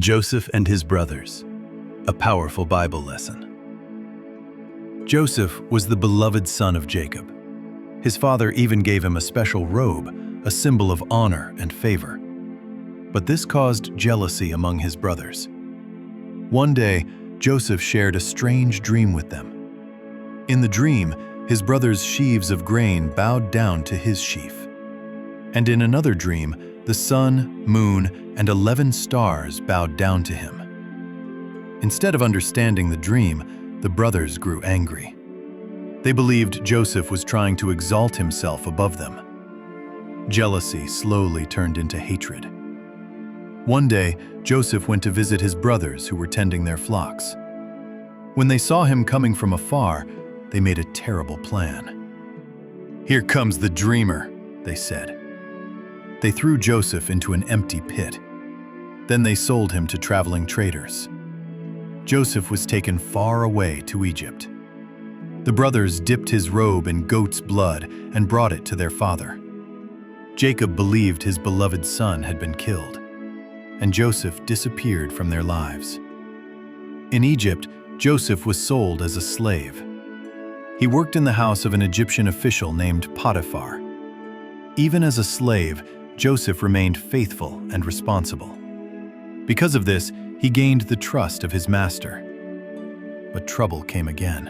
Joseph and his brothers, a powerful Bible lesson. Joseph was the beloved son of Jacob. His father even gave him a special robe, a symbol of honor and favor. But this caused jealousy among his brothers. One day, Joseph shared a strange dream with them. In the dream, his brothers' sheaves of grain bowed down to his sheaf. And in another dream, the sun, moon, and 11 stars bowed down to him. Instead of understanding the dream, the brothers grew angry. They believed Joseph was trying to exalt himself above them. Jealousy slowly turned into hatred. One day, Joseph went to visit his brothers who were tending their flocks. When they saw him coming from afar, they made a terrible plan. "Here comes the dreamer," they said. They threw Joseph into an empty pit. Then they sold him to traveling traders. Joseph was taken far away to Egypt. The brothers dipped his robe in goat's blood and brought it to their father. Jacob believed his beloved son had been killed, and Joseph disappeared from their lives. In Egypt, Joseph was sold as a slave. He worked in the house of an Egyptian official named Potiphar. Even as a slave, Joseph remained faithful and responsible. Because of this, he gained the trust of his master. But trouble came again.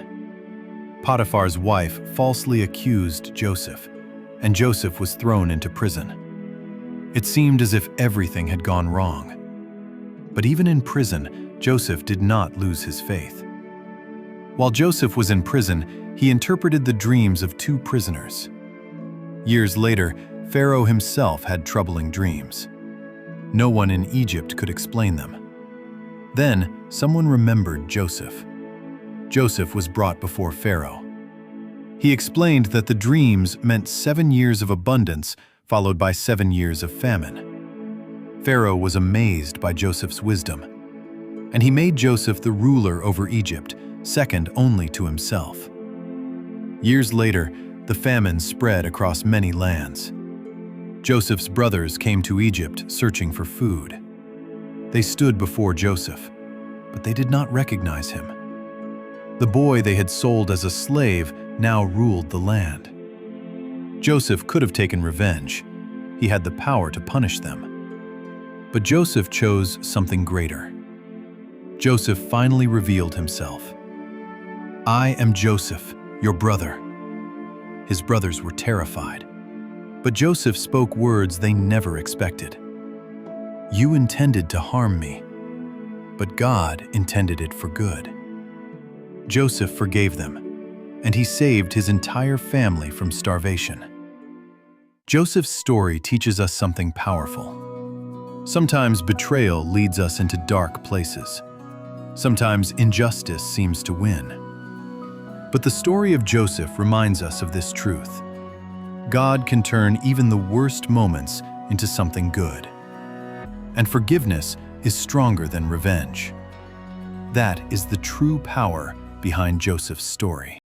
Potiphar's wife falsely accused Joseph, and Joseph was thrown into prison. It seemed as if everything had gone wrong. But even in prison, Joseph did not lose his faith. While Joseph was in prison, he interpreted the dreams of 2 prisoners. Years later, Pharaoh himself had troubling dreams. No one in Egypt could explain them. Then, someone remembered Joseph. Joseph was brought before Pharaoh. He explained that the dreams meant 7 years of abundance followed by 7 years of famine. Pharaoh was amazed by Joseph's wisdom, and he made Joseph the ruler over Egypt, second only to himself. Years later, the famine spread across many lands. Joseph's brothers came to Egypt searching for food. They stood before Joseph, but they did not recognize him. The boy they had sold as a slave now ruled the land. Joseph could have taken revenge. He had the power to punish them. But Joseph chose something greater. Joseph finally revealed himself. "I am Joseph, your brother." His brothers were terrified. But Joseph spoke words they never expected. "You intended to harm me, but God intended it for good." Joseph forgave them, and he saved his entire family from starvation. Joseph's story teaches us something powerful. Sometimes betrayal leads us into dark places. Sometimes injustice seems to win. But the story of Joseph reminds us of this truth. God can turn even the worst moments into something good. And forgiveness is stronger than revenge. That is the true power behind Joseph's story.